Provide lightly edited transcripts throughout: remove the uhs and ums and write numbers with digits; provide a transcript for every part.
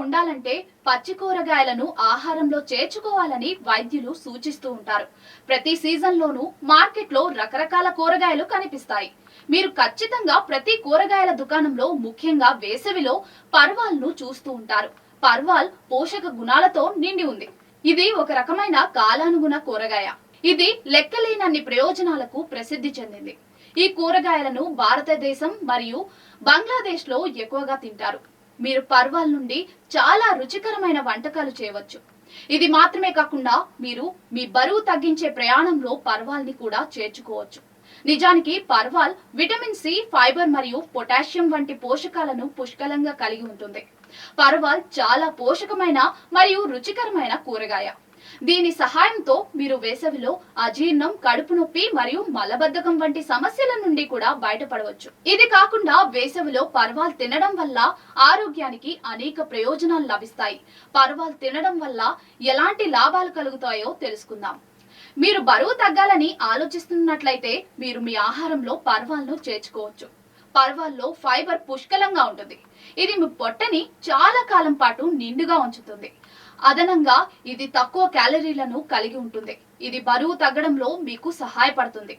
ఉండాలంటే పచ్చి కూరగాయలను ఆహారంలో చేర్చుకోవాలని వైద్యులు సూచిస్తూ ఉంటారు. ప్రతి సీజన్లోనూ మార్కెట్లో రకరకాల కూరగాయలు కనిపిస్తాయి. మీరు ఖచ్చితంగా ప్రతి కూరగాయల దుకాణంలో ముఖ్యంగా వేసవిలో పర్వాల్ను చూస్తూ ఉంటారు. పర్వాల్ పోషక గుణాలతో నిండి ఉంది. ఇది ఒక రకమైన కాలానుగుణ కూరగాయ. ఇది లెక్కలేనన్ని ప్రయోజనాలకు ప్రసిద్ధి చెందింది. ఈ కూరగాయలను భారతదేశం మరియు బంగ్లాదేశ్ లో ఎక్కువగా తింటారు. మీరు పర్వాల్ నుండి చాలా రుచికరమైన వంటకాలు చేయవచ్చు. ఇది మాత్రమే కాకుండా మీరు మీ బరువు తగ్గించే ప్రయాణంలో పర్వాల్ని కూడా చేర్చుకోవచ్చు. నిజానికి పర్వాల్ విటమిన్ సి, ఫైబర్ మరియు పొటాషియం వంటి పోషకాలను పుష్కలంగా కలిగి ఉంటుంది. పర్వాల్ చాలా పోషకమైన మరియు రుచికరమైన కూరగాయ. దీని సహాయంతో మీరు వేసవిలో అజీర్ణం, కడుపు నొప్పి మరియు మలబద్ధకం వంటి సమస్యల నుండి కూడా బయటపడవచ్చు. ఇది కాకుండా వేసవిలో పర్వాల్ తినడం వల్ల ఆరోగ్యానికి అనేక ప్రయోజనాలు లభిస్తాయి. పర్వాల్ తినడం వల్ల ఎలాంటి లాభాలు కలుగుతాయో తెలుసుకుందాం. మీరు బరువు తగ్గాలని ఆలోచిస్తున్నట్లయితే మీరు మీ ఆహారంలో పర్వాల్ను చేర్చుకోవచ్చు. పర్వాల్లో ఫైబర్ పుష్కలంగా ఉంటుంది. ఇది మీ పొట్టని చాలా కాలం పాటు నిండుగా ఉంచుతుంది. అదనంగా ఇది తక్కువ క్యాలరీలను కలిగి ఉంటుంది. ఇది బరువు తగ్గడంలో మీకు సహాయపడుతుంది.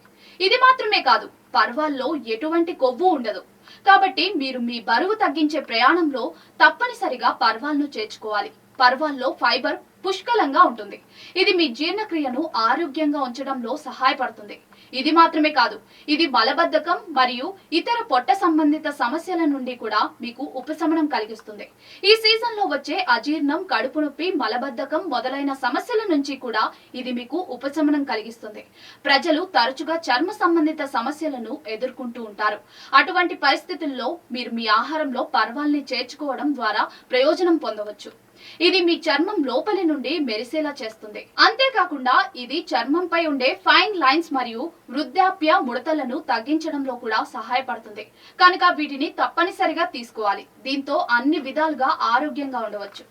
ఇది మాత్రమే కాదు, పర్వాల్లో ఎటువంటి కొవ్వు ఉండదు. కాబట్టి మీరు మీ బరువు తగ్గించే ప్రయాణంలో తప్పనిసరిగా పర్వాల్ను చేర్చుకోవాలి. పర్వాల్లో ఫైబర్ పుష్కలంగా ఉంటుంది. ఇది మీ జీర్ణక్రియను ఆరోగ్యంగా ఉంచడంలో సహాయపడుతుంది. ఇది మాత్రమే కాదు, ఇది మలబద్ధకం మరియు ఇతర పొట్ట సంబంధిత సమస్యల నుండి కూడా మీకు ఉపశమనం కలిగిస్తుంది. ఈ సీజన్ లో వచ్చే అజీర్ణం, కడుపు నొప్పి, మలబద్ధకం మొదలైన సమస్యల నుంచి కూడా ఇది మీకు ఉపశమనం కలిగిస్తుంది. ప్రజలు తరచుగా చర్మ సంబంధిత సమస్యలను ఎదుర్కొంటూ ఉంటారు. అటువంటి పరిస్థితుల్లో మీరు మీ ఆహారంలో పర్వాల్ని చేర్చుకోవడం ద్వారా ప్రయోజనం పొందవచ్చు. ఇది మీ చర్మం లోపలి నుండి మెరిసేలా చేస్తుంది. అంతేకాకుండా ఇది చర్మంపై ఉండే ఫైన్ లైన్స్ మరియు వృద్ధాప్య ముడతలను తగ్గించడంలో కూడా సహాయపడుతుంది. కనుక వీటిని తప్పనిసరిగా తీసుకోవాలి. దీంతో అన్ని విధాలుగా ఆరోగ్యంగా ఉండవచ్చు.